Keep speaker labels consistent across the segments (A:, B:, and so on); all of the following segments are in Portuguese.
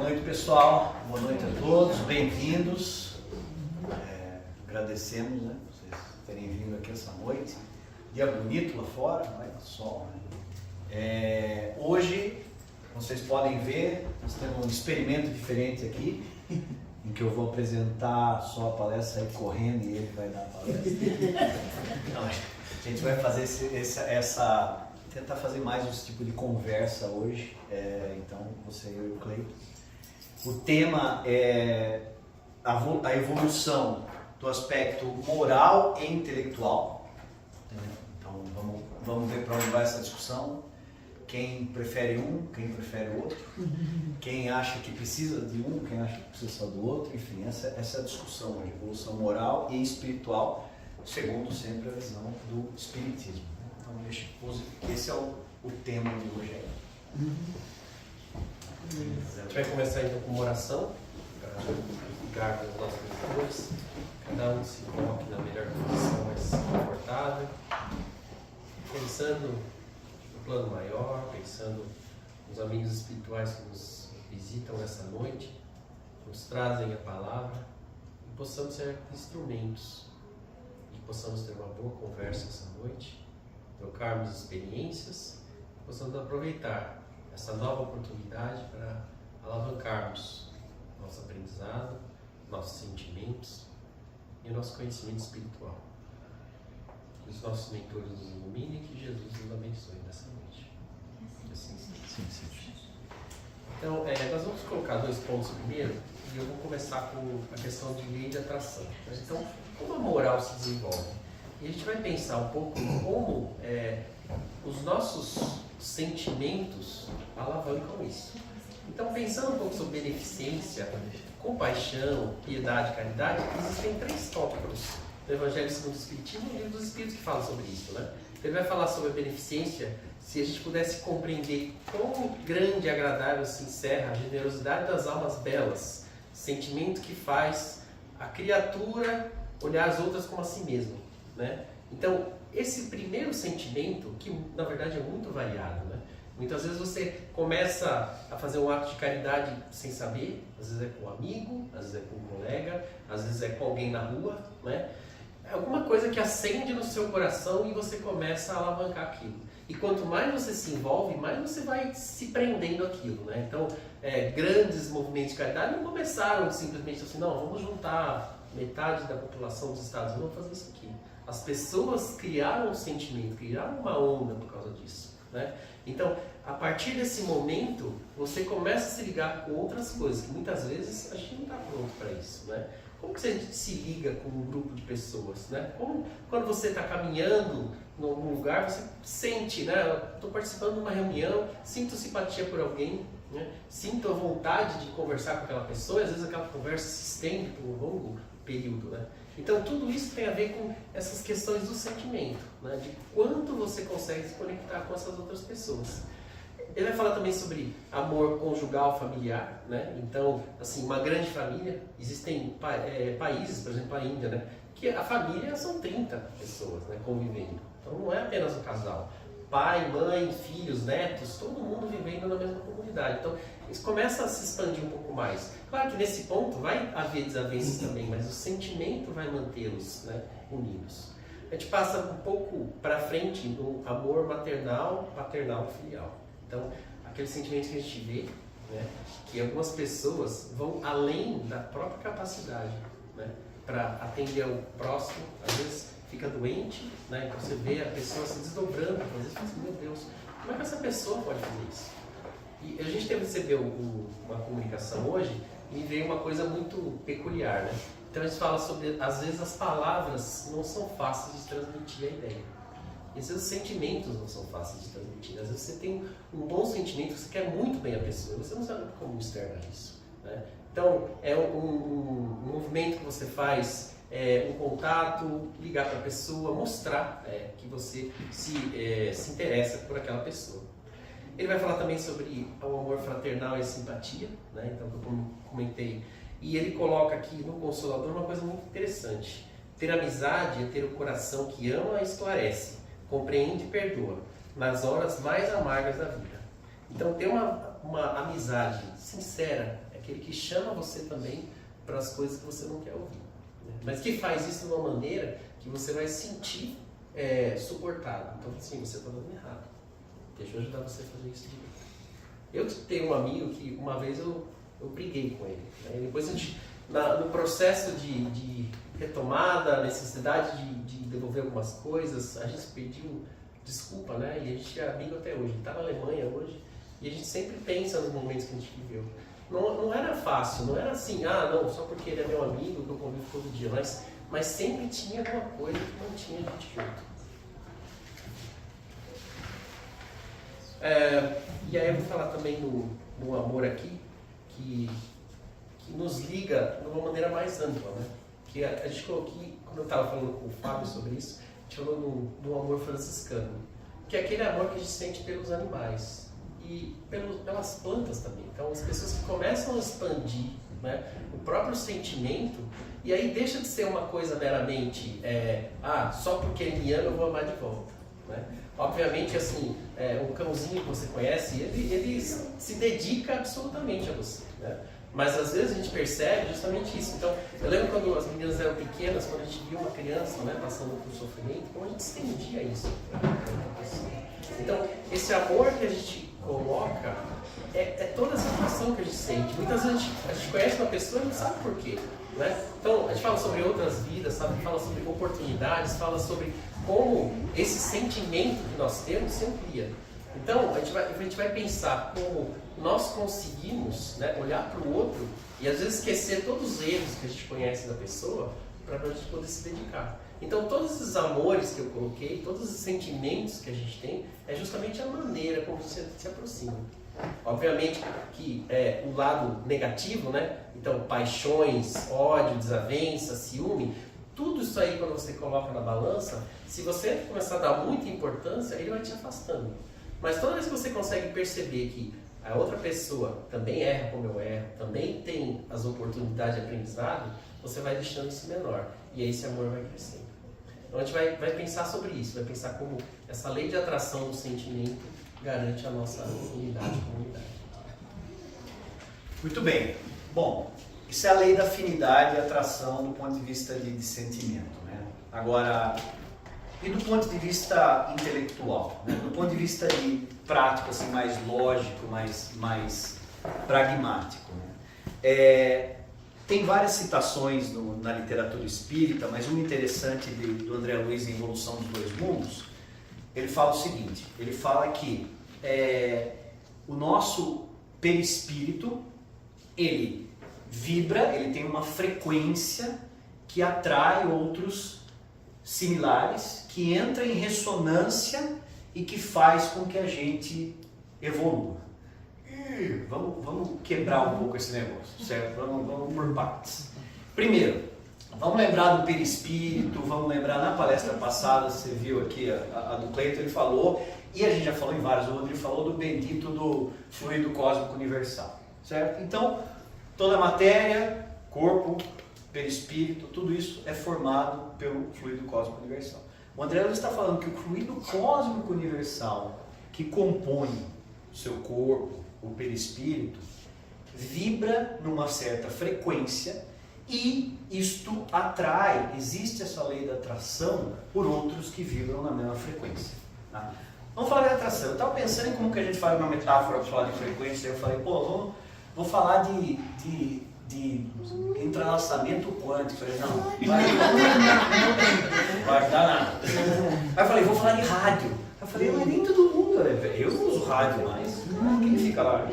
A: noite, pessoal. Boa noite a todos. Bem-vindos. Agradecemos, né, vocês terem vindo aqui essa noite. Dia bonito lá fora, vai sol, né? Hoje, vocês podem ver, nós temos um experimento diferente aqui, em que eu vou apresentar só a palestra, sair correndo e ele vai dar a palestra. Não, a gente vai fazer tentar fazer mais esse tipo de conversa hoje, então você, eu e o Cleiton. O tema é a evolução do aspecto moral e intelectual. Então vamos ver para onde vai essa discussão. Quem prefere um, quem prefere o outro, quem acha que precisa de um, quem acha que precisa só do outro, enfim, essa é a discussão hoje, evolução moral e espiritual, segundo sempre a visão do Espiritismo. Então esse é o tema de hoje.
B: A gente vai começar então com uma oração para ficar com os nossos meditadores. Cada um se coloque na melhor posição, mais confortável, pensando no plano maior, pensando nos amigos espirituais que nos visitam nessa noite, nos trazem a palavra e possamos ser instrumentos e possamos ter uma boa conversa essa noite, trocarmos experiências, possamos aproveitar essa nova oportunidade para alavancarmos nosso aprendizado, nossos sentimentos e o nosso conhecimento espiritual. Que os nossos mentores nos iluminem e que Jesus nos abençoe nessa noite. Assim seja. Então, nós vamos colocar 2 pontos primeiro e eu vou começar com a questão de lei de atração. Então, como a moral se desenvolve? E a gente vai pensar um pouco em como os nossos sentimentos alavancam isso. Então, pensando um pouco sobre beneficência, compaixão, piedade, caridade, existem 3 tópicos no Evangelho segundo o Espiritismo e no Livro dos Espíritos que falam sobre isso, né? Ele vai falar sobre a beneficência, se a gente pudesse compreender quão grande e agradável se encerra a generosidade das almas belas, sentimento que faz a criatura olhar as outras como a si mesma, né? Então, esse primeiro sentimento, que na verdade é muito variado, né? Muitas vezes você começa a fazer um ato de caridade sem saber, às vezes é com um amigo, às vezes é com um colega, às vezes é com alguém na rua, né? É alguma coisa que acende no seu coração e você começa a alavancar aquilo. E quanto mais você se envolve, mais você vai se prendendo àquilo, né? Então, grandes movimentos de caridade não começaram simplesmente assim, não, vamos juntar metade da população dos Estados Unidos, vamos fazer isso aqui. As pessoas criaram um sentimento, criaram uma onda por causa disso, né? Então, a partir desse momento, você começa a se ligar com outras coisas, que muitas vezes a gente não está pronto para isso, né? Como que você se liga com um grupo de pessoas, né? Como, quando você está caminhando em algum lugar, você sente, né? Estou participando de uma reunião, sinto simpatia por alguém, né? Sinto a vontade de conversar com aquela pessoa, e às vezes aquela conversa se estende por um longo período, né? Então tudo isso tem a ver com essas questões do sentimento, né? De quanto você consegue se conectar com essas outras pessoas. Ele vai falar também sobre amor conjugal familiar, né? Então, assim, uma grande família, existem países, por exemplo a Índia, né? Que a família são 30 pessoas, né, convivendo. Então não é apenas um casal. Pai, mãe, filhos, netos, todo mundo vivendo na mesma comunidade. Então isso começa a se expandir um pouco mais. Claro que nesse ponto vai haver desavenças também, mas o sentimento vai mantê-los, né, unidos. A gente passa um pouco para frente no amor maternal, paternal e filial. Então, aquele sentimento que a gente vê, né, que algumas pessoas vão além da própria capacidade, né, para atender ao próximo, às vezes fica doente, né, então você vê a pessoa se desdobrando, às vezes você fala assim, meu Deus, como é que essa pessoa pode fazer isso? E a gente recebeu uma comunicação hoje e veio uma coisa muito peculiar, né? Então a gente fala sobre, às vezes as palavras não são fáceis de transmitir a ideia. E às vezes os sentimentos não são fáceis de transmitir. Às vezes você tem um bom sentimento, você quer muito bem a pessoa, você não sabe como externar isso, né? Então é um movimento que você faz, um contato, ligar para a pessoa, mostrar que você se interessa por aquela pessoa. Ele vai falar também sobre o amor fraternal e a simpatia, né? Então, como eu comentei. E ele coloca aqui no Consolador uma coisa muito interessante. Ter amizade é ter o coração que ama e esclarece, compreende e perdoa, nas horas mais amargas da vida. Então, ter uma amizade sincera, aquele que chama você também para as coisas que você não quer ouvir, né? Mas que faz isso de uma maneira que você vai sentir suportado. Então, assim, você está dando errado. Deixa eu ajudar você a fazer isso direito. Eu tenho um amigo que uma vez eu briguei com ele, né? E depois a gente, no processo de retomada, necessidade de devolver algumas coisas, a gente pediu desculpa, né? E a gente é amigo até hoje. Ele está na Alemanha hoje e a gente sempre pensa nos momentos que a gente viveu. Não era fácil, não era assim, não, só porque ele é meu amigo que eu convivo todo dia, mas sempre tinha alguma coisa que não tinha a gente junto. E aí eu vou falar também no amor aqui, que nos liga de uma maneira mais ampla, né? Que a gente colocou aqui, quando eu estava falando com o Fábio sobre isso, a gente falou do amor franciscano, que é aquele amor que a gente sente pelos animais e pelas plantas também. Então, as pessoas que começam a expandir, né, o próprio sentimento, e aí deixa de ser uma coisa meramente, só porque ele me ama eu vou amar de volta, né? Obviamente, assim, o cãozinho que você conhece, ele se dedica absolutamente a você, né? Mas às vezes a gente percebe justamente isso. Então, eu lembro quando as meninas eram pequenas, quando a gente via uma criança, né, passando por sofrimento, como a gente estendia isso para outra pessoa. Então, esse amor que a gente coloca é toda essa relação que a gente sente. Muitas vezes a gente conhece uma pessoa e não sabe por quê, né? Então, a gente fala sobre outras vidas, sabe? Fala sobre oportunidades, fala sobre como esse sentimento que nós temos se amplia. Então, a gente vai pensar como nós conseguimos, né, olhar para o outro e às vezes esquecer todos os erros que a gente conhece da pessoa para a gente poder se dedicar. Então, todos esses amores que eu coloquei, todos os sentimentos que a gente tem, é justamente a maneira como você se aproxima. Obviamente que o lado negativo, né? Então, paixões, ódio, desavença, ciúme, tudo isso aí, quando você coloca na balança, se você começar a dar muita importância, ele vai te afastando. Mas toda vez que você consegue perceber que a outra pessoa também erra como eu erro, também tem as oportunidades de aprendizado, você vai deixando isso menor. E aí esse amor vai crescendo. Então a gente vai pensar sobre isso, vai pensar como essa lei de atração do sentimento garante a nossa unidade e comunidade.
A: Muito bem. Bom, isso é a lei da afinidade e atração do ponto de vista de sentimento, né? Agora, e do ponto de vista intelectual, né? Do ponto de vista de prático, assim, mais lógico, mais pragmático, né? Tem várias citações na literatura espírita, mas uma interessante do André Luiz em Evolução dos Dois Mundos, ele fala o seguinte, ele fala que o nosso perispírito, ele vibra, ele tem uma frequência que atrai outros similares, que entra em ressonância e que faz com que a gente evolua. Vamos quebrar um pouco esse negócio, certo? Vamos por partes. Primeiro, vamos lembrar do perispírito, vamos lembrar na palestra passada, você viu aqui a do Cleiton, ele falou, e a gente já falou em vários, o Rodrigo falou do bendito do fluido cósmico universal, certo? Então, toda a matéria, corpo, perispírito, tudo isso é formado pelo fluido cósmico universal. O André Luiz está falando que o fluido cósmico universal que compõe o seu corpo, o perispírito, vibra numa certa frequência e isto atrai, existe essa lei da atração por outros que vibram na mesma frequência. Tá? Vamos falar de atração. Eu estava pensando em como que a gente faz uma metáfora para falar de frequência, eu falei, vou falar de entrelaçamento quântico. Eu falei, não vai dar nada. Aí eu falei, vou falar de rádio. Eu falei, mas nem todo mundo, eu não uso rádio mais. Quem fica lá?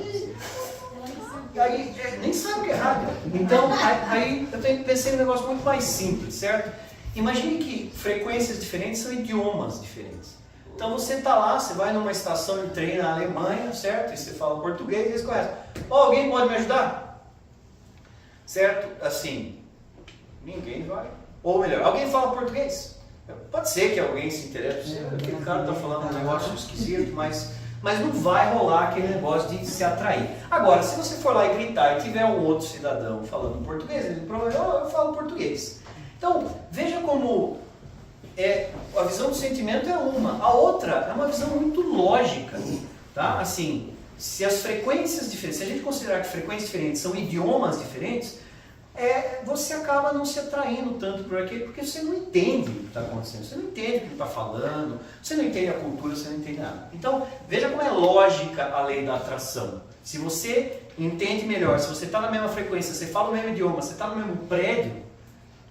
A: E aí, nem sabe o que é rádio. Então, aí eu pensei num negócio muito mais simples, certo? Imagine que frequências diferentes são idiomas diferentes. Então você está lá, você vai numa estação de trem na Alemanha, certo? E você fala português e eles conhecem. Alguém pode me ajudar? Certo? Assim, ninguém vai. Ou melhor, alguém fala português? Pode ser que alguém se interesse, aquele cara está falando um negócio esquisito, mas não vai rolar aquele negócio de se atrair. Agora, se você for lá e gritar e tiver um outro cidadão falando português, ele provavelmente, eu falo português. Então, veja como a visão do sentimento é uma. A outra é uma visão muito lógica. Tá? Assim, se as frequências diferentes, se a gente considerar que frequências diferentes são idiomas diferentes, você acaba não se atraindo tanto por aquele, porque você não entende o que está acontecendo, você não entende o que ele está falando, você não entende a cultura, você não entende nada. Então, veja como é lógica a lei da atração. Se você entende melhor, se você está na mesma frequência, você fala o mesmo idioma, você está no mesmo prédio,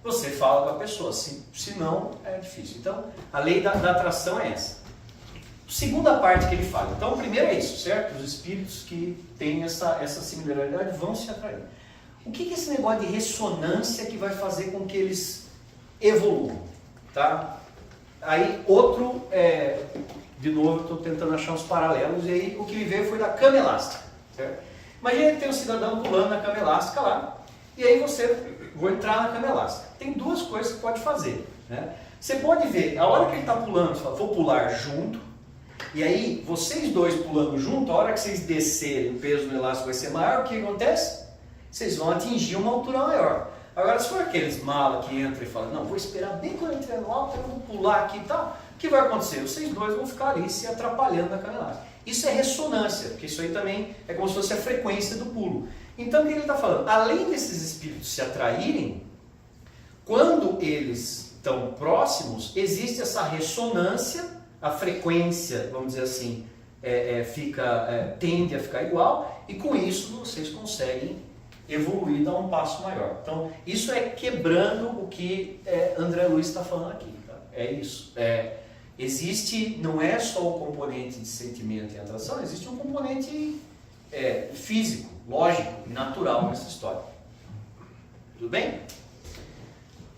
A: você fala com a pessoa, se não, é difícil. Então, a lei da atração é essa. Segunda parte que ele fala. Então, o primeiro é isso, certo? Os espíritos que têm essa similaridade vão se atrair. O que é esse negócio de ressonância que vai fazer com que eles evoluam? Tá? Aí, outro, de novo, eu estou tentando achar uns paralelos, e aí o que me veio foi da cama elástica. Certo? Imagina que tem um cidadão pulando na cama elástica lá, e aí vou entrar na cama elástica. Tem duas coisas que pode fazer. Né? Você pode ver, a hora que ele está pulando, você fala, vou pular junto, e aí, vocês dois pulando junto, a hora que vocês descerem, o peso no elástico vai ser maior, o que acontece? Vocês vão atingir uma altura maior. Agora, se for aqueles malas que entram e falam, não, vou esperar bem quando eu entrar no alto, eu vou pular aqui e tal, o que vai acontecer? Vocês dois vão ficar ali se atrapalhando na cama elástica. Isso é ressonância, porque isso aí também é como se fosse a frequência do pulo. Então, o que ele está falando? Além desses espíritos se atraírem, quando eles estão próximos, existe essa ressonância, a frequência, vamos dizer assim, tende a ficar igual, e com isso vocês conseguem evoluir, dar um passo maior. Então, isso é quebrando o que André Luiz está falando aqui. Tá? É isso. Existe, não é só o componente de sentimento e atração, existe um componente físico, lógico e natural nessa história. Tudo bem?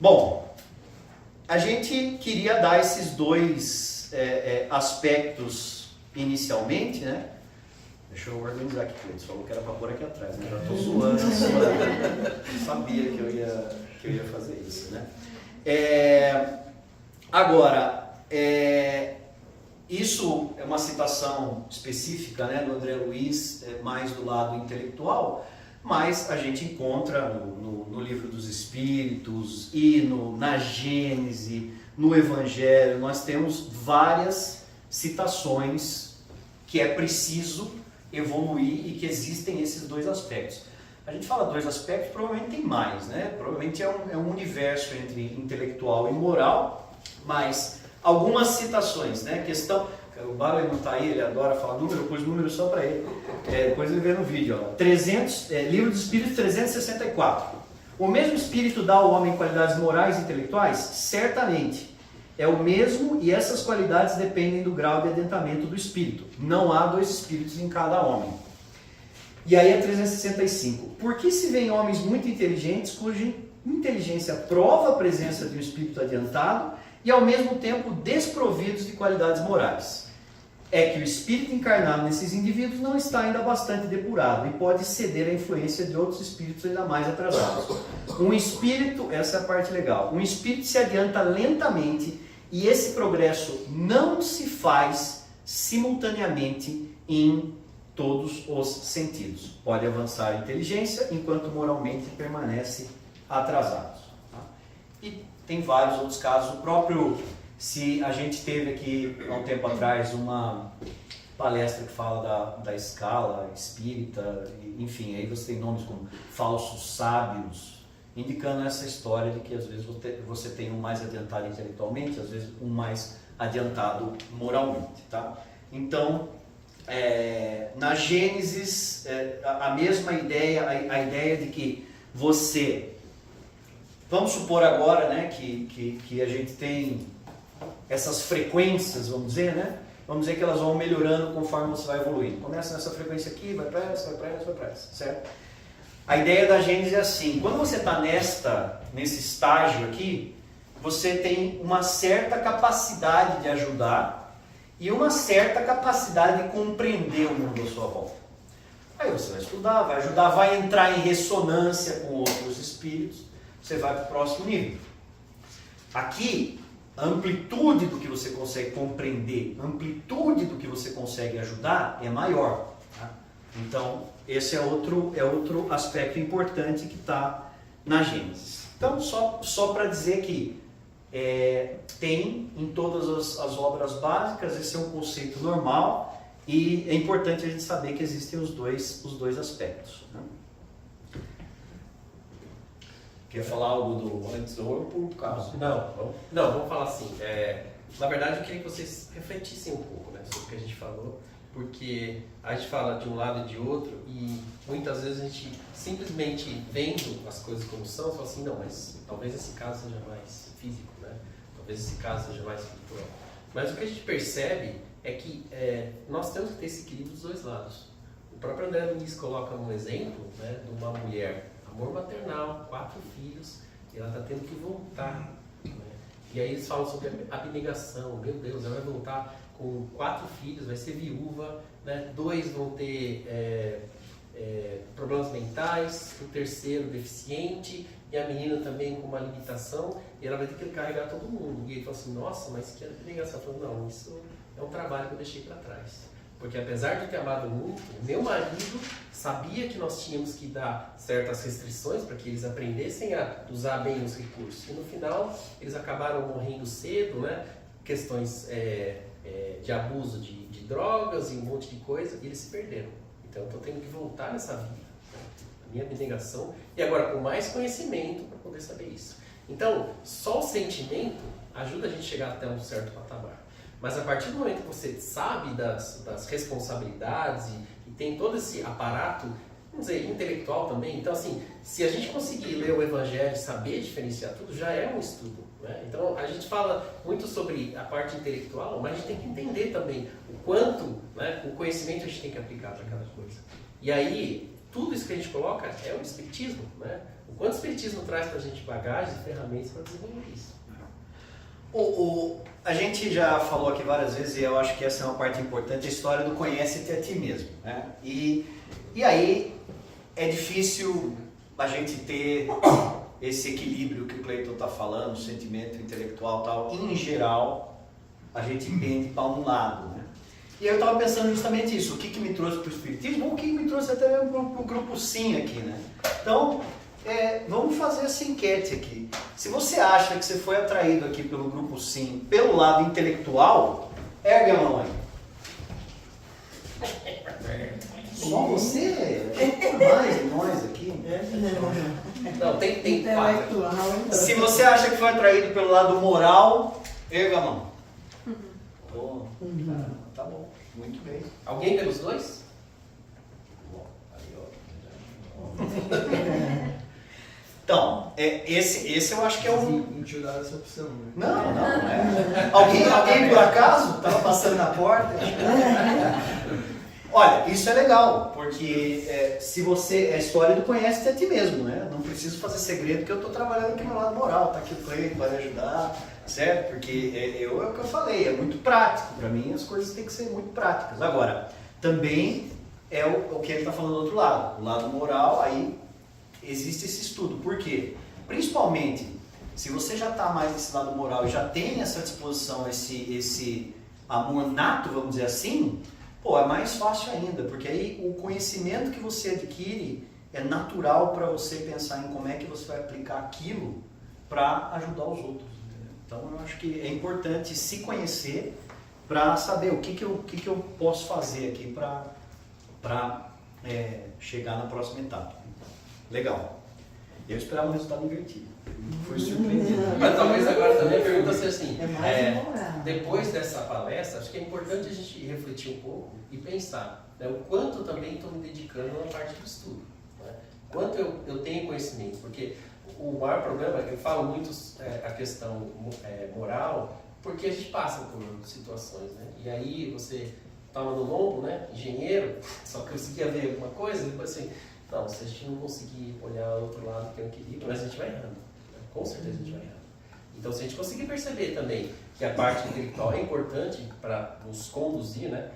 A: Bom, a gente queria dar esses dois aspectos inicialmente, né? Deixa eu organizar aqui, Cleiton. Você falou que era para pôr aqui atrás, né? Já estou zoando. Eu sabia que eu ia fazer isso, né? Agora, isso é uma citação específica, né, do André Luiz, mais do lado intelectual, mas a gente encontra no Livro dos Espíritos e na Gênese, no Evangelho, nós temos várias citações que é preciso evoluir e que existem esses dois aspectos. A gente fala dois aspectos, provavelmente tem mais, né? Provavelmente é um universo entre intelectual e moral, mas algumas citações, né? Questão, o Barley não está aí, ele adora falar número, eu pus número só para ele, depois ele vê no vídeo, ó. Livro dos Espíritos 364. O mesmo Espírito dá ao homem qualidades morais e intelectuais? Certamente. É o mesmo e essas qualidades dependem do grau de adiantamento do espírito. Não há dois espíritos em cada homem. E aí é 365. Por que se vêem homens muito inteligentes cuja inteligência prova a presença de um espírito adiantado e ao mesmo tempo desprovidos de qualidades morais? É que o espírito encarnado nesses indivíduos não está ainda bastante depurado e pode ceder à influência de outros espíritos ainda mais atrasados. Um espírito, essa é a parte legal, um espírito se adianta lentamente e esse progresso não se faz simultaneamente em todos os sentidos. Pode avançar a inteligência enquanto moralmente permanece atrasado. Tá? E tem vários outros casos. O próprio, se a gente teve aqui há um tempo atrás uma palestra que fala da escala espírita, enfim, aí você tem nomes como falsos sábios, indicando essa história de que às vezes você tem um mais adiantado intelectualmente, às vezes um mais adiantado moralmente. Tá? Então, na Gênesis, a mesma ideia, a ideia de que você, vamos supor agora, né, que a gente tem essas frequências, vamos dizer, né? Vamos dizer que elas vão melhorando conforme você vai evoluindo. Começa nessa frequência aqui, vai para essa, vai para essa, vai para essa, certo? A ideia da Gênesis é assim, quando você está nesse estágio aqui, você tem uma certa capacidade de ajudar e uma certa capacidade de compreender o mundo à sua volta. Aí você vai estudar, vai ajudar, vai entrar em ressonância com outros espíritos, você vai para o próximo nível. Aqui, a amplitude do que você consegue compreender, a amplitude do que você consegue ajudar é maior. Tá? Então, esse é outro aspecto importante que está na Gênesis. Então, só para dizer que tem em todas as obras básicas, esse é um conceito normal E é importante a gente saber que existem os dois aspectos. Né? Quer falar algo do antes ou por causa?
B: Não, vamos falar assim. Na verdade, eu queria que vocês refletissem um pouco, né, sobre o que a gente falou, porque a gente fala de um lado e de outro e muitas vezes a gente simplesmente vendo as coisas como são, fala assim, não, mas talvez esse caso seja mais físico, né? Talvez esse caso seja mais espiritual. Mas o que a gente percebe é que nós temos que ter esse equilíbrio dos dois lados. O próprio André Luiz coloca um exemplo, né, de uma mulher, amor maternal, 4 filhos, e ela está tendo que voltar. Né? E aí eles falam sobre abnegação. Meu Deus, ela vai voltar com 4 filhos, vai ser viúva, né? 2 vão ter problemas mentais, o terceiro deficiente, e a menina também com uma limitação, e ela vai ter que carregar todo mundo. E ele falou assim, nossa, mas que abnegação. Eu falei, não, isso é um trabalho que eu deixei para trás. Porque apesar de eu ter amado muito, meu marido sabia que nós tínhamos que dar certas restrições para que eles aprendessem a usar bem os recursos. E no final, eles acabaram morrendo cedo, né? Questões de abuso de drogas e um monte de coisa, e eles se perderam. Então eu estou tendo que voltar nessa vida, né? A minha abnegação, e agora com mais conhecimento para poder saber isso. Então, só o sentimento ajuda a gente a chegar até um certo patamar. Mas a partir do momento que você sabe das responsabilidades e tem todo esse aparato, vamos dizer, intelectual também, então assim, se a gente conseguir ler o Evangelho e saber diferenciar tudo, já é um estudo. Né? Então a gente fala muito sobre a parte intelectual, mas a gente tem que entender também o quanto, né, o conhecimento a gente tem que aplicar para cada coisa. E aí, tudo isso que a gente coloca é o Espiritismo. Né? O quanto o Espiritismo traz para a gente bagagens e ferramentas para desenvolver isso.
A: A gente já falou aqui várias vezes, e eu acho que essa é uma parte importante, a história do conhece-te a ti mesmo. Né? E aí é difícil a gente ter esse equilíbrio que o Cleiton está falando, sentimento intelectual e tal. Em geral, a gente pende para um lado. Né? E eu estava pensando justamente isso, o que me trouxe para o Espiritismo, ou o que me trouxe até para o Grupo Sim aqui. Né? Então, vamos fazer essa enquete aqui. Se você acha que você foi atraído aqui pelo Grupo Sim, pelo lado intelectual, ergue a mão aí. Só você? Tem mais de nós aqui.
B: Não, tem 4.
A: Se você acha que foi atraído pelo lado moral, erga a mão. Oh, tá bom, muito bem.
B: Alguém pelos dois?
A: Então, esse eu acho que é o...
C: Não tinha dado essa opção, né?
A: Não. Alguém por acaso estava passando na porta? Olha, isso é legal, porque se você... É a história do conhece-te a ti mesmo, né? Não preciso fazer segredo que eu estou trabalhando aqui no lado moral, tá aqui o Cleiton para ajudar, certo? Porque é o que eu falei, é muito prático. Para mim as coisas têm que ser muito práticas. Agora, também é o que ele está falando do outro lado. O lado moral, aí existe esse estudo. Por quê? Principalmente, se você já está mais nesse lado moral e já tem essa disposição, esse amor nato, vamos dizer assim, é mais fácil ainda, porque aí o conhecimento que você adquire é natural para você pensar em como é que você vai aplicar aquilo para ajudar os outros. Entendeu? Então eu acho que é importante se conhecer para saber o que eu posso fazer aqui para chegar na próxima etapa. Legal. Eu esperava um resultado invertido. Foi surpreendido.
B: Mas talvez agora também a pergunta seja assim,
D: moral.
B: depois dessa palestra, acho que é importante a gente refletir um pouco e pensar, né, o quanto também estou me dedicando na parte do estudo. Né? Quanto eu tenho conhecimento, porque o maior problema, eu falo muito a questão moral, porque a gente passa por situações, né? E aí você estava no lombo, né, engenheiro, só conseguia ver alguma coisa, depois assim, não, se a gente não conseguir olhar o outro lado, que é o equilíbrio, mas a gente vai errando. Né? Com certeza a gente vai errando. Então, se a gente conseguir perceber também que a parte intelectual é importante para nos conduzir, né?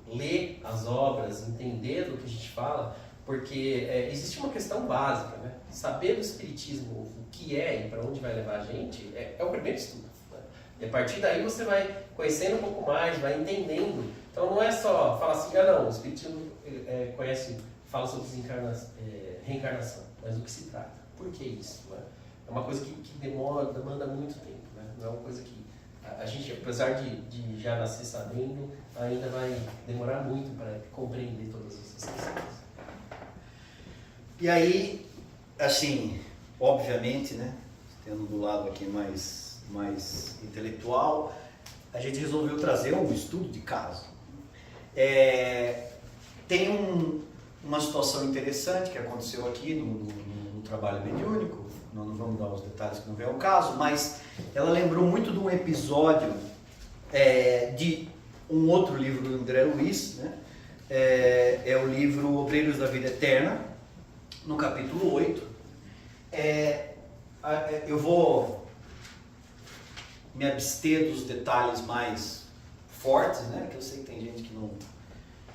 B: Ler as obras, entender do que a gente fala, porque existe uma questão básica, né? Saber do Espiritismo o que é e para onde vai levar a gente é o primeiro estudo. Né? E a partir daí você vai conhecendo um pouco mais, vai entendendo. Então, não é só falar assim, não, o Espiritismo fala sobre reencarnação, mas do que se trata? Por que isso? Né? É uma coisa que demanda muito tempo, né? Não é uma coisa que a gente, apesar de já nascer sabendo, ainda vai demorar muito para compreender todas essas questões.
A: E aí, assim, obviamente, né, tendo do lado aqui mais intelectual, a gente resolveu trazer um estudo de caso. Tem uma situação interessante que aconteceu aqui no trabalho mediúnico, não vamos dar os detalhes que não vem ao caso, mas ela lembrou muito de um episódio de um outro livro do André Luiz, né? É o livro Obreiros da Vida Eterna, no capítulo 8. Eu vou me abster dos detalhes mais fortes, né? Que eu sei que tem gente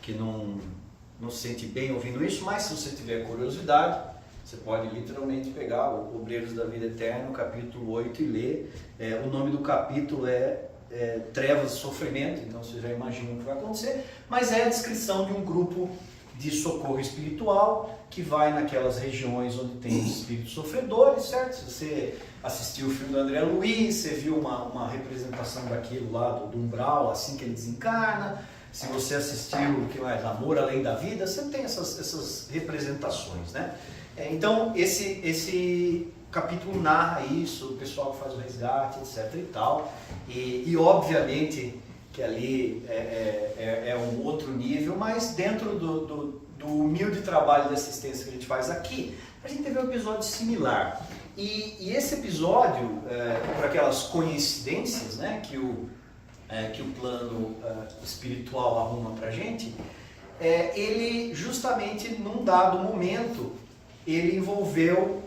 A: que não se sente bem ouvindo isso, mas se você tiver curiosidade, você pode literalmente pegar o Obreiros da Vida Eterna, no capítulo 8, e ler. O nome do capítulo é Trevas e Sofrimento, então você já imagina o que vai acontecer, mas é a descrição de um grupo de socorro espiritual que vai naquelas regiões onde tem espíritos sofredores, certo? Se você assistiu o filme do André Luiz, você viu uma representação daquilo lá do umbral, assim que ele desencarna. Se você assistiu, o que mais? Amor Além da Vida, você tem essas representações, né? Então, esse capítulo narra isso, o pessoal que faz o resgate, etc e tal. E obviamente que ali é um outro nível, mas dentro do humilde trabalho de assistência que a gente faz aqui, a gente teve um episódio similar. E esse episódio, por aquelas coincidências, né, que o plano espiritual arruma pra gente, ele justamente num dado momento, ele envolveu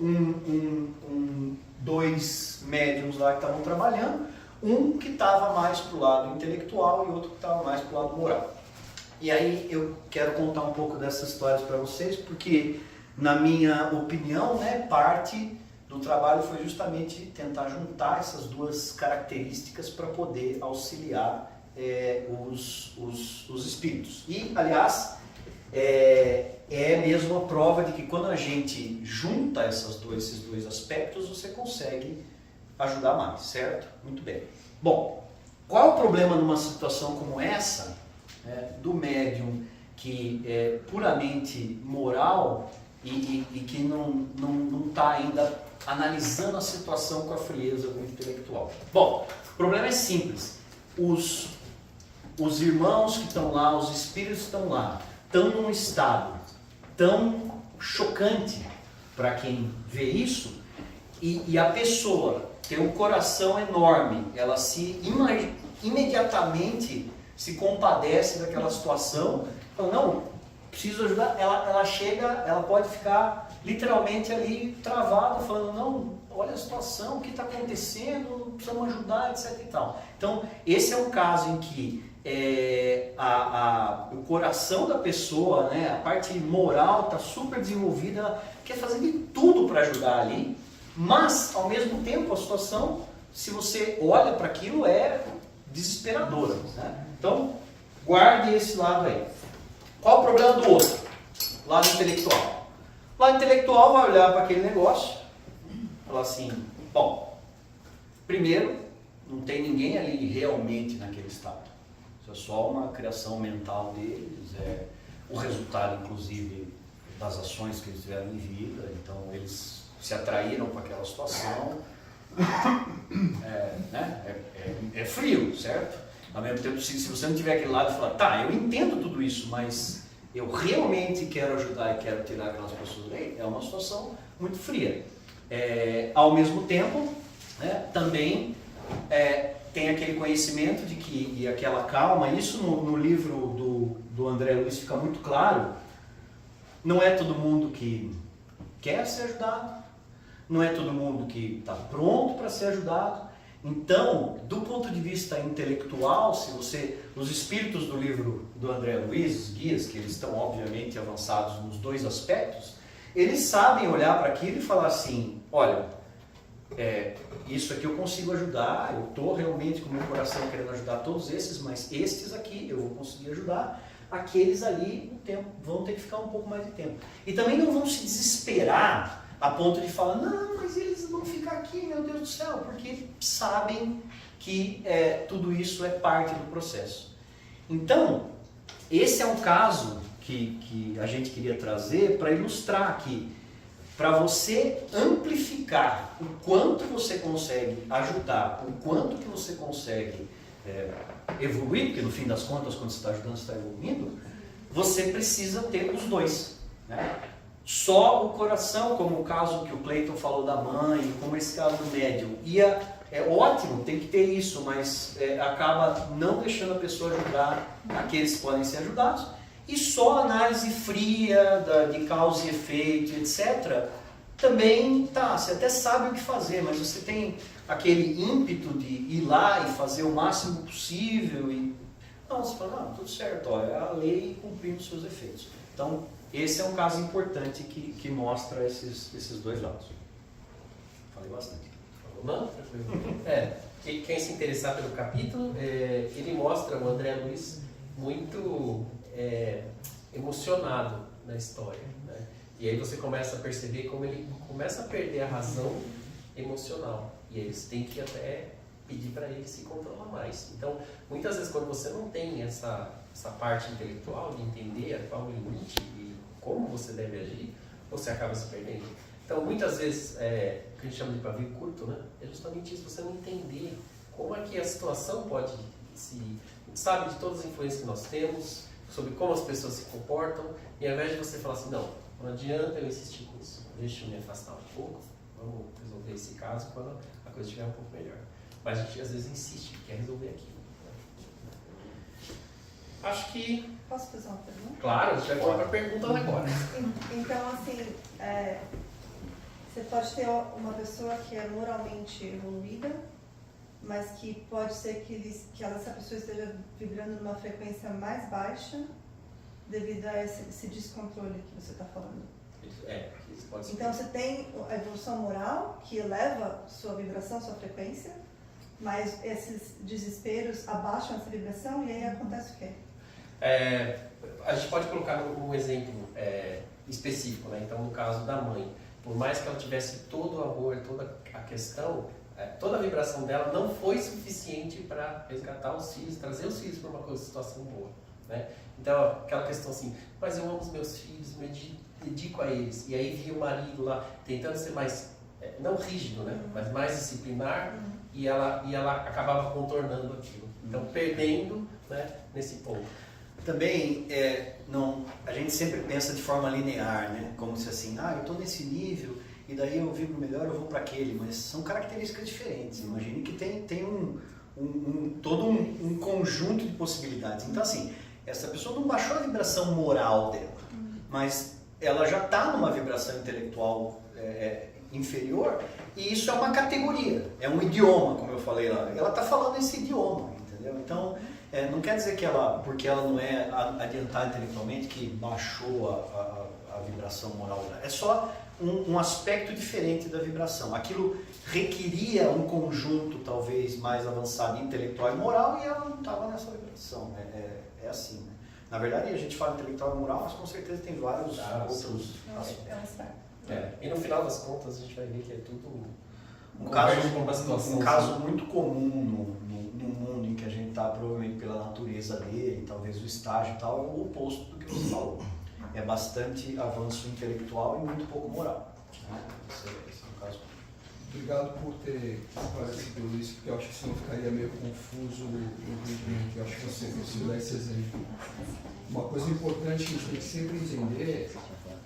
A: dois médiums lá que estavam trabalhando, um que estava mais para o lado intelectual e outro que estava mais para o lado moral. E aí eu quero contar um pouco dessas histórias para vocês, porque na minha opinião, né, parte do trabalho foi justamente tentar juntar essas duas características para poder auxiliar os espíritos. E, aliás, é mesmo a prova de que quando a gente junta esses dois aspectos, você consegue ajudar mais, certo? Muito bem. Bom, qual é o problema numa situação como essa, do médium que é puramente moral e que não está ainda analisando a situação com a frieza do intelectual? Bom, o problema é simples. Os irmãos que estão lá, os espíritos que estão lá, estão num estado tão chocante para quem vê isso, e a pessoa tem um coração enorme, ela imediatamente se compadece daquela situação, fala, não, preciso ajudar, ela pode ficar literalmente ali travada, falando, não, olha a situação, o que está acontecendo, precisamos ajudar, etc e tal. Então, esse é um caso em que o coração da pessoa, né, a parte moral está super desenvolvida, ela quer fazer de tudo para ajudar ali, mas, ao mesmo tempo, a situação, se você olha para aquilo, é desesperadora, né? Então, guarde esse lado aí. Qual o problema do outro? Lado intelectual. O lado intelectual vai olhar para aquele negócio e falar assim, bom, primeiro, não tem ninguém ali realmente naquele estado. Isso é só uma criação mental deles, é o resultado, inclusive, das ações que eles tiveram em vida, então eles se atraíram com aquela situação, é frio, certo? Ao mesmo tempo, se você não tiver aquele lado e falar, tá, eu entendo tudo isso, mas eu realmente quero ajudar e quero tirar aquelas pessoas daí, é uma situação muito fria. Ao mesmo tempo, né, também tem aquele conhecimento de que, e aquela calma, isso no livro do André Luiz fica muito claro, não é todo mundo que quer ser ajudado, não é todo mundo que está pronto para ser ajudado. Então, do ponto de vista intelectual, os espíritos do livro do André Luiz, os guias, que eles estão obviamente avançados nos dois aspectos, eles sabem olhar para aquilo e falar assim, olha, isso aqui eu consigo ajudar, eu estou realmente com o meu coração querendo ajudar todos esses, mas estes aqui eu vou conseguir ajudar, aqueles ali vão ter que ficar um pouco mais de tempo. E também não vão se desesperar a ponto de falar, não, mas eles vão ficar aqui, meu Deus do céu, porque sabem que tudo isso é parte do processo. Então, esse é um caso que a gente queria trazer para ilustrar aqui, para você amplificar o quanto você consegue ajudar, o quanto que você consegue evoluir, porque no fim das contas, quando você está ajudando, você está evoluindo, você precisa ter os dois, né? Só o coração, como o caso que o Cleiton falou da mãe, como esse caso do médium, é ótimo, tem que ter isso, mas acaba não deixando a pessoa ajudar aqueles que podem ser ajudados, e só a análise fria de causa e efeito, etc., também você até sabe o que fazer, mas você tem aquele ímpeto de ir lá e fazer o máximo possível, e não, você fala, não, tudo certo, é a lei cumprindo seus efeitos. Então, esse é um caso importante que mostra esses dois lados. Falei bastante.
B: Não? Quem se interessar pelo capítulo, ele mostra o André Luiz muito emocionado na história, né? E aí você começa a perceber como ele começa a perder a razão emocional. E aí você tem que até pedir para ele se controlar mais. Então, muitas vezes quando você não tem essa parte intelectual de entender qual é o limite e como você deve agir, você acaba se perdendo. Então, muitas vezes, o que a gente chama de pavio curto, né? É justamente isso, você não entender como é que a situação pode se... A gente sabe de todas as influências que nós temos, sobre como as pessoas se comportam, e ao invés de você falar assim, não adianta eu insistir com isso, deixa eu me afastar um pouco, vamos resolver esse caso quando a coisa estiver um pouco melhor. Mas a gente às vezes insiste, quer resolver aquilo. Acho que...
C: Posso fazer uma pergunta?
B: Claro, a gente vai colocar a pergunta agora.
C: Então, assim, você pode ter uma pessoa que é moralmente evoluída, mas que pode ser que essa pessoa esteja vibrando numa frequência mais baixa devido a esse descontrole que você está falando.
B: Isso pode ser.
C: Então, você tem a evolução moral que eleva sua vibração, sua frequência, mas esses desesperos abaixam essa vibração e aí acontece o quê?
B: A gente pode colocar um exemplo específico, né? Então, no caso da mãe, por mais que ela tivesse todo o amor, toda a questão, toda a vibração dela não foi suficiente para resgatar os filhos, trazer os filhos para uma situação boa, né? Então, aquela questão assim, mas eu amo os meus filhos, me dedico a eles. E aí via o marido lá tentando ser mais, não rígido, né? Mas mais disciplinar, e ela acabava contornando aquilo. Então, perdendo, né, nesse ponto.
A: Também, a gente sempre pensa de forma linear, né? Como se assim, eu estou nesse nível e daí eu vibro melhor, eu vou para aquele, mas são características diferentes. Imagine que tem todo um conjunto de possibilidades. Então, assim, essa pessoa não baixou a vibração moral dela, mas ela já está numa vibração intelectual inferior, e isso é uma categoria, é um idioma, como eu falei lá. Ela está falando esse idioma, entendeu? Então, não quer dizer que porque ela não é adiantada intelectualmente, que baixou a vibração moral dela. É só um aspecto diferente da vibração. Aquilo requeria um conjunto talvez mais avançado intelectual e moral, e ela não estava nessa vibração. É assim, né? Na verdade, a gente fala intelectual e moral, mas com certeza tem vários outros aspectos.
B: E no final das contas, a gente vai ver que é tudo
A: um caso muito comum no mundo em que a gente está, provavelmente pela natureza dele, talvez o estágio e tal, é o oposto do que você falou. É bastante avanço intelectual e muito pouco moral. Esse é o caso.
D: Obrigado por ter esclarecido isso, porque eu acho que senão ficaria meio confuso o entendimento. Eu acho que você conseguiu dar esse exemplo. Uma coisa importante que a gente tem que sempre entender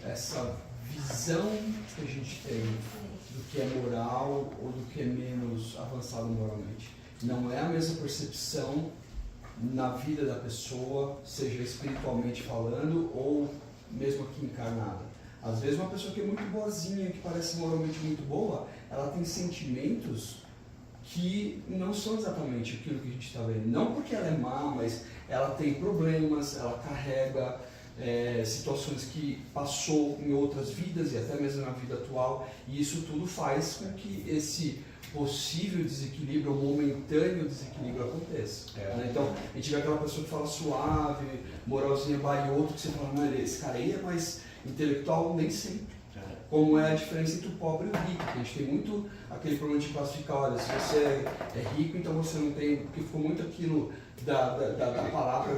D: é essa visão que a gente tem do que é moral ou do que é menos avançado moralmente. Não é a mesma percepção na vida da pessoa, seja espiritualmente falando ou mesmo aqui encarnada. Às vezes uma pessoa que é muito boazinha, que parece moralmente muito boa, ela tem sentimentos que não são exatamente aquilo que a gente está vendo. Não porque ela é má, mas ela tem problemas, ela carrega situações que passou em outras vidas e até mesmo na vida atual, e isso tudo faz com que esse possível desequilíbrio ou momentâneo desequilíbrio aconteça. Né? Então, a gente vê aquela pessoa que fala suave, moralzinha, vai, e outro que você fala, não, esse cara aí é mais intelectual, nem sempre. como é a diferença entre o pobre e o rico. A gente tem muito aquele problema de classificar, olha, se você é rico, então você não tem, porque ficou muito aquilo da palavra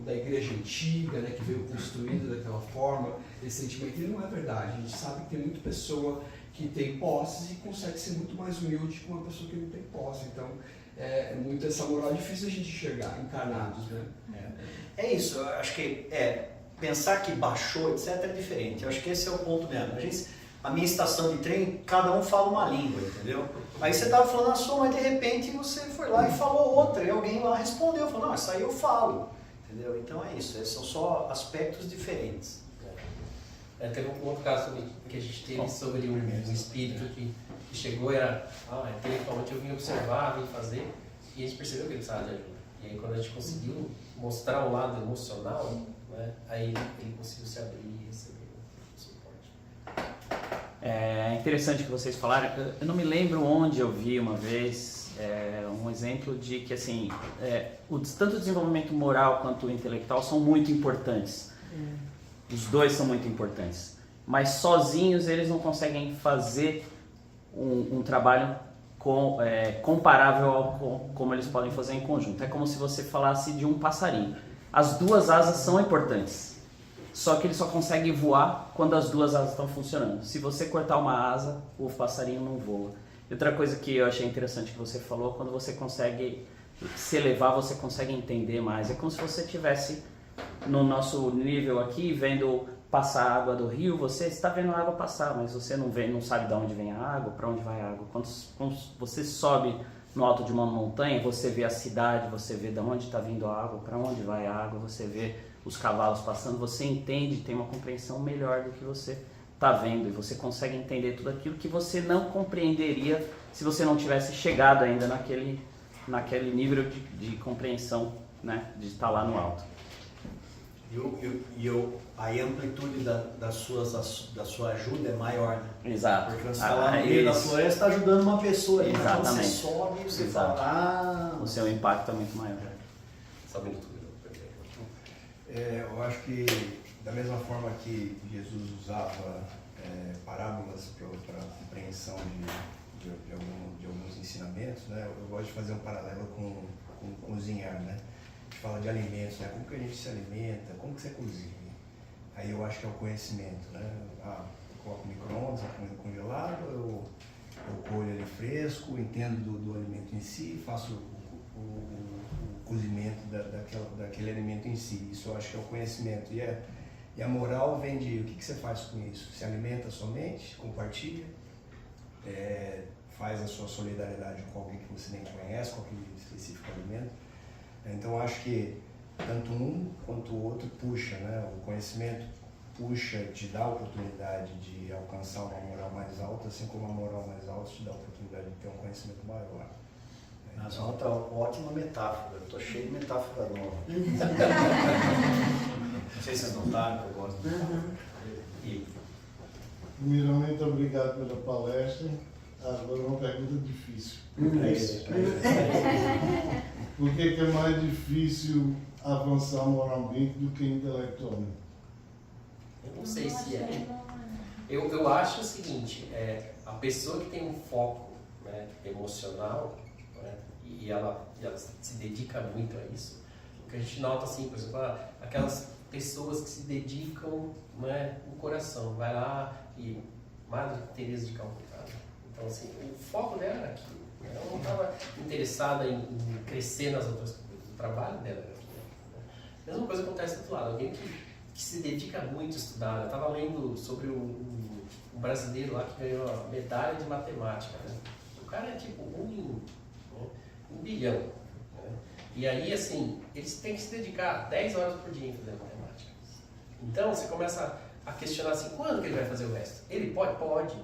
D: da igreja antiga, né, que veio construída daquela forma, esse sentimento, e não é verdade. A gente sabe que tem muita pessoa que tem posses e consegue ser muito mais humilde que uma pessoa que não tem posse. Então, muito essa moral é difícil a gente enxergar, encarnados, né?
A: É isso, eu acho que pensar que baixou, etc, é diferente. Eu acho que esse é o ponto mesmo. A minha estação de trem, cada um fala uma língua, entendeu? Aí você estava falando a sua, mas de repente você foi lá e falou outra, e alguém lá respondeu, falou, não, essa aí eu falo, entendeu? Então é isso, são só aspectos diferentes.
B: Teve um outro caso que a gente teve sobre um espírito que chegou, intelectualmente eu vim observar, vim fazer, e a gente percebeu que ele precisava de ajuda. E aí quando a gente conseguiu mostrar o lado emocional, né, aí ele conseguiu se abrir e receber o suporte.
E: É interessante que vocês falaram, eu não me lembro onde eu vi uma vez um exemplo de que assim, tanto o desenvolvimento moral quanto o intelectual são muito importantes. Os dois são muito importantes, mas sozinhos eles não conseguem fazer um trabalho comparável como eles podem fazer em conjunto. É como se você falasse de um passarinho. As duas asas são importantes, só que ele só consegue voar quando as duas asas estão funcionando. Se você cortar uma asa, o passarinho não voa. E outra coisa que eu achei interessante que você falou, quando você consegue se elevar, você consegue entender mais. É como se você estivesse no nosso nível aqui, vendo passar a água do rio, você está vendo a água passar, mas você não sabe de onde vem a água, para onde vai a água. Quando você sobe no alto de uma montanha, você vê a cidade, você vê de onde está vindo a água, para onde vai a água, você vê os cavalos passando, você entende, tem uma compreensão melhor do que você está vendo, e você consegue entender tudo aquilo que você não compreenderia se você não tivesse chegado ainda naquele nível de compreensão, né, de estar lá no alto.
A: Aí a amplitude da sua ajuda é maior, né?
E: Exato.
A: Porque você está lá no meio da floresta, está ajudando uma pessoa ali.
E: Exatamente.
A: Então você sobe e você fala,
E: o seu impacto é muito maior.
B: Sabendo tudo.
F: Eu acho que da mesma forma que Jesus usava parábolas para a compreensão de alguns ensinamentos, né? Eu gosto de fazer um paralelo com cozinhar, né? A gente fala de alimentos, né? Como que a gente se alimenta, como que você cozinha. Aí eu acho que é o conhecimento, né? Eu coloco no micro-ondas, a comida congelada, eu colho ele fresco, entendo do alimento em si, faço o cozimento daquele alimento em si. Isso eu acho que é o conhecimento. E a moral vem de o que você faz com isso? Se alimenta somente, compartilha, faz a sua solidariedade com alguém que você nem conhece, com aquele específico alimento. Então eu acho que tanto um quanto o outro puxa, né? O conhecimento puxa, te dá a oportunidade de alcançar uma moral mais alta, assim como a moral mais alta te dá a oportunidade de ter um conhecimento maior.
A: Nossa, outra ótima metáfora, eu estou cheio de metáfora nova. Não sei se vocês notaram que eu gosto de metáfora.
G: Primeiramente, obrigado pela palestra. Agora uma pergunta difícil. Por que é mais difícil avançar moralmente do que intelectualmente?
B: Eu não sei se é. Eu acho o seguinte, a pessoa que tem um foco, né, emocional, né, e ela se dedica muito a isso, o que a gente nota assim, por exemplo, aquelas pessoas que se dedicam, né, no coração, vai lá e Madre Teresa de Calcutá. Então assim, o foco dela era aquilo. Ela não estava interessada em crescer nas outras coisas, o trabalho dela era aquilo. A mesma coisa acontece do outro lado, alguém que se dedica muito a estudar. Eu estava lendo sobre um brasileiro lá que ganhou a medalha de matemática. Né? O cara é tipo 1 bilhão. Né? E aí, assim, eles têm que se dedicar 10 horas por dia em fazer matemática. Então, você começa a questionar assim, quando que ele vai fazer o resto? Ele pode? Pode.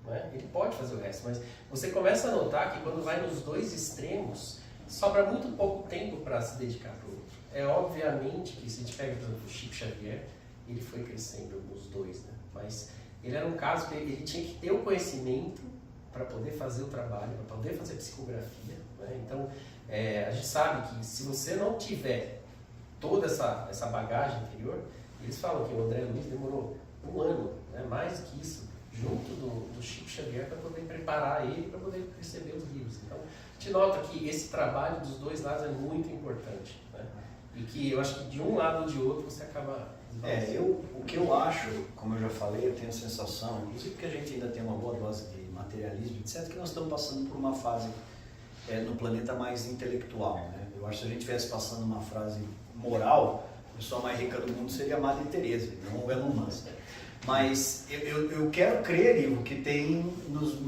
B: Né? Ele pode fazer o resto, mas você começa a notar que quando vai nos dois extremos, sobra muito pouco tempo para se dedicar para o outro. É obviamente que se a gente pega, por exemplo, o Chico Xavier, ele foi crescendo os dois, né? Mas ele era um caso que ele tinha que ter o conhecimento para poder fazer o trabalho, para poder fazer a psicografia, né? Então, a gente sabe que se você não tiver toda essa bagagem anterior, eles falam que o André Luiz demorou 1 ano, né? Mais do que isso, junto do Chico Xavier para poder preparar ele para poder receber os livros. Então, a gente nota que esse trabalho dos dois lados é muito importante, né? E que eu acho que de um lado ou de outro você acaba...
A: O que eu acho, como eu já falei, eu tenho a sensação, inclusive porque a gente ainda tem uma boa dose de materialismo, etc., que nós estamos passando por uma fase no planeta mais intelectual, né? Eu acho que se a gente estivesse passando uma fase moral, a pessoa mais rica do mundo seria a Madre Teresa, não o Elon Musk. Mas eu quero crer, Ivo, que tem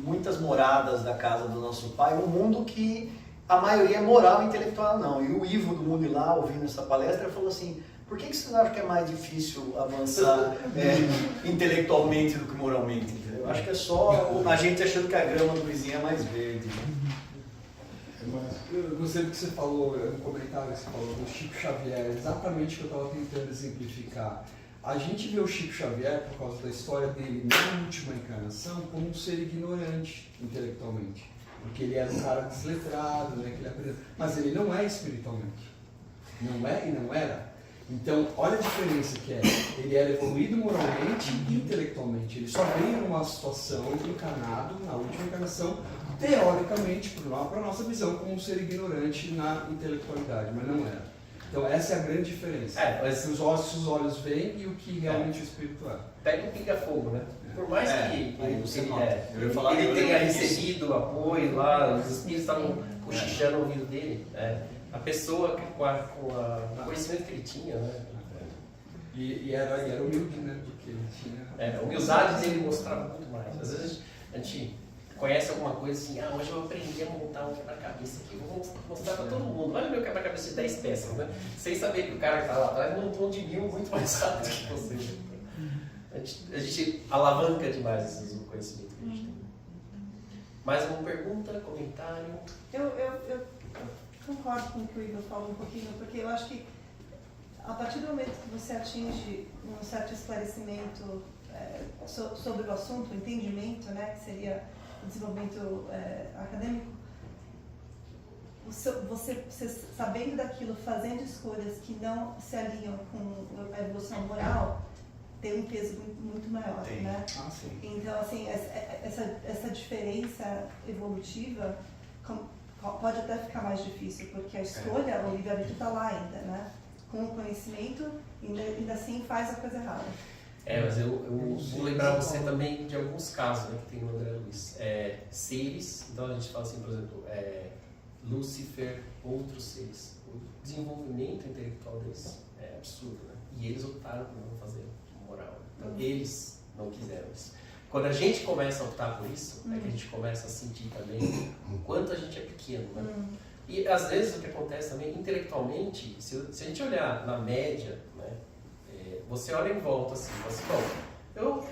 A: muitas moradas da casa do nosso pai um mundo que a maioria é moral e intelectual não. E o Ivo do mundo lá, ouvindo essa palestra, falou assim: por que vocês acham que é mais difícil avançar intelectualmente do que moralmente? Entendeu? Eu acho que é só a gente achando que a grama do vizinho é mais verde.
D: Eu gostei do que você falou, no comentário que você falou do Chico Xavier, exatamente o que eu estava tentando exemplificar. A gente vê o Chico Xavier, por causa da história dele na última encarnação, como um ser ignorante intelectualmente. Porque ele era um cara desletrado, né, que ele aprendeu. Mas ele não é espiritualmente. Não é e não era. Então, olha a diferença que é. Ele era evoluído moralmente e intelectualmente. Ele só veio numa situação encarnado, na última encarnação, teoricamente, para a nossa visão, como um ser ignorante na intelectualidade, mas não era. Então, essa é a grande diferença.
B: Mas
D: os olhos veem e o que realmente o espírito é.
B: Pega o pica-fogo, né? Por mais que
A: Eu ia falar
B: ele
A: que
B: tenha
A: isso.
B: recebido apoio lá, os espíritos estavam cochichando o ouvido dele, a pessoa com o conhecimento que ele tinha, né?
D: E era humilde, né? Porque ele tinha...
B: A humildade dele mostrava muito mais. Às vezes a gente conhece alguma coisa assim, hoje eu aprendi a montar um quebra-cabeça aqui, vou mostrar para todo mundo. Olha o meu quebra-cabeça de 10 peças, né? Sem saber que o cara que está lá atrás montou de 1000 muito mais rápido que você. A gente alavanca demais esse conhecimento que a gente tem. Mais alguma pergunta, comentário?
C: Eu concordo com o que o Igor falou um pouquinho, porque eu acho que a partir do momento que você atinge um certo esclarecimento sobre o assunto, o entendimento, né, que seria o desenvolvimento acadêmico, você sabendo daquilo, fazendo escolhas que não se alinham com a evolução moral, tem um peso muito maior, né?
D: Sim.
C: Então, assim, essa diferença evolutiva pode até ficar mais difícil, porque a escolha, o livre-arbítrio está lá ainda, né? Com o conhecimento, ainda assim faz a coisa errada.
B: Mas eu vou lembrar você também de alguns casos, né, que tem no André Luiz. Seres, então a gente fala assim, por exemplo, Lúcifer, outros seres. O desenvolvimento intelectual deles é absurdo, né? E eles optaram por não fazer moral. Então eles não quiseram isso. Quando a gente começa a optar por isso, é que a gente começa a sentir também o quanto a gente é pequeno, né? E às vezes o que acontece também, intelectualmente, se a gente olhar na média, né, você olha em volta assim, você fala, eu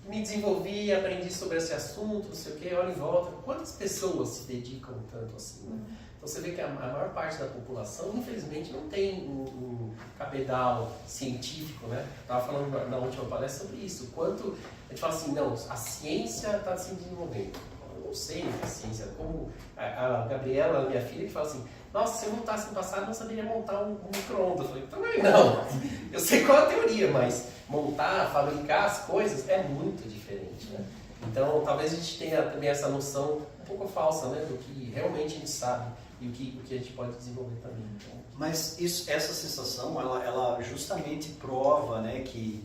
B: me desenvolvi, aprendi sobre esse assunto, não sei o que, olha em volta, quantas pessoas se dedicam tanto assim, né? Então você vê que a maior parte da população, infelizmente, não tem um cabedal científico, né? Estava falando na última palestra sobre isso, o quanto a gente fala assim, não, a ciência está se desenvolvendo. Eu não sei a ciência, como a Gabriela, minha filha, que fala assim, nossa, se eu voltasse no passado, eu não saberia montar um micro-ondas. Eu falei, também não, eu sei qual é a teoria, mas montar, fabricar as coisas é muito diferente, né? Então, talvez a gente tenha também essa noção um pouco falsa, né, do que realmente a gente sabe e o que a gente pode desenvolver também. Então,
A: mas essa sensação, ela justamente prova, né, que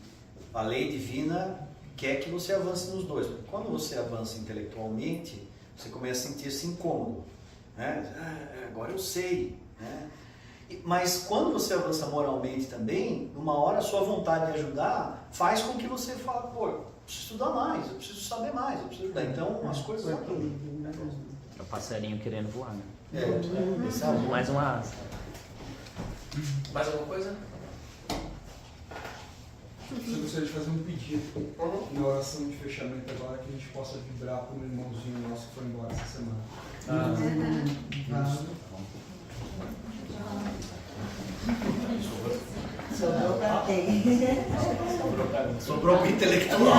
A: a lei divina quer que você avance nos dois. Porque quando você avança intelectualmente, você começa a sentir-se incômodo, né? Agora eu sei, né? Mas quando você avança moralmente também, numa hora a sua vontade de ajudar faz com que você fale, pô, eu preciso estudar mais, eu preciso saber mais, eu preciso estudar. Então as coisas andam.
E: É o passarinho querendo voar, né?
A: Sabe?
E: Mais uma asa.
B: mais alguma coisa?
D: Eu gostaria de fazer um pedido na oração de fechamento agora, que a gente possa vibrar para um irmãozinho nosso que foi embora essa semana.
H: Sobrou pra quem?
A: Sobrou para intelectual. Vou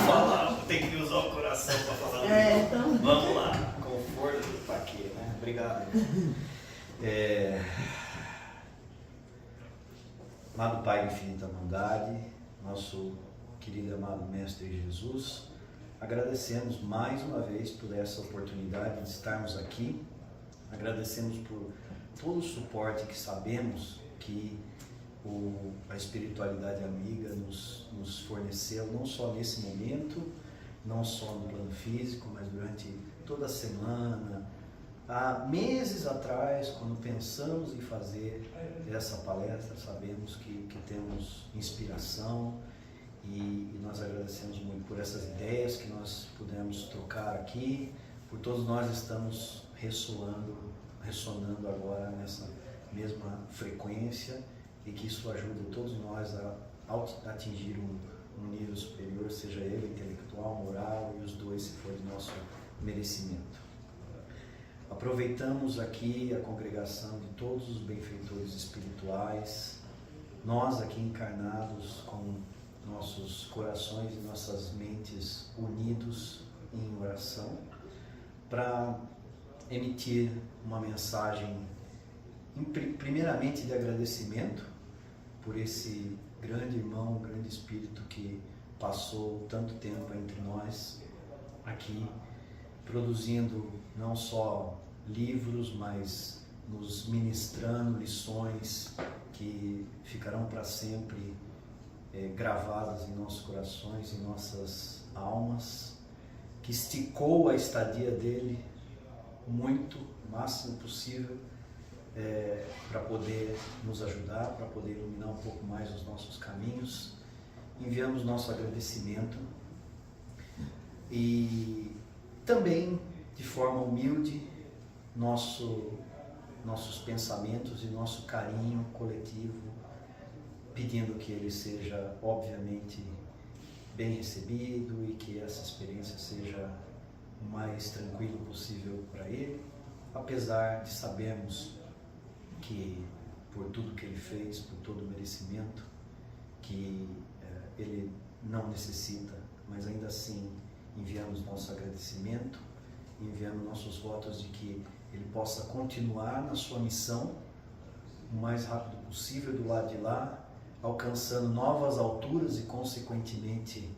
A: falar, tem que usar o coração para falar.
H: Então...
A: Vamos lá, conforto para quê, né? Obrigado. Amado Pai de infinita bondade, nosso querido e amado Mestre Jesus, agradecemos mais uma vez por essa oportunidade de estarmos aqui, agradecemos por todo o suporte que sabemos que a espiritualidade amiga nos forneceu, não só nesse momento, não só no plano físico, mas durante toda a semana. Há meses atrás, quando pensamos em fazer essa palestra, sabemos que temos inspiração e nós agradecemos muito por essas ideias que nós pudemos trocar aqui, por todos nós estamos ressonando agora nessa mesma frequência e que isso ajude todos nós a atingir um nível superior, seja ele intelectual, moral e os dois, se for de nosso merecimento. Aproveitamos aqui a congregação de todos os benfeitores espirituais, nós aqui encarnados com nossos corações e nossas mentes unidos em oração, para emitir uma mensagem, primeiramente de agradecimento por esse grande irmão, grande espírito que passou tanto tempo entre nós aqui, produzindo não só livros, mas nos ministrando lições que ficarão para sempre gravadas em nossos corações, em nossas almas, que esticou a estadia dele muito, o máximo possível, para poder nos ajudar, para poder iluminar um pouco mais os nossos caminhos. Enviamos nosso agradecimento e também, de forma humilde, nossos pensamentos e nosso carinho coletivo, pedindo que ele seja, obviamente, bem recebido e que essa experiência seja o mais tranquilo possível para ele, apesar de sabermos que, por tudo que ele fez, por todo o merecimento, que ele não necessita, mas ainda assim enviamos nosso agradecimento, enviamos nossos votos de que ele possa continuar na sua missão o mais rápido possível do lado de lá, alcançando novas alturas e, consequentemente,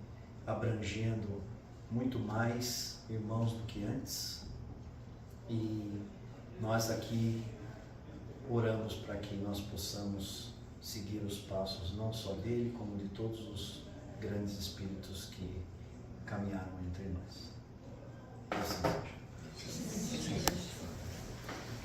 A: abrangendo muito mais irmãos do que antes. E nós aqui oramos para que nós possamos seguir os passos não só dele, como de todos os grandes espíritos que caminharam entre nós. Assim seja.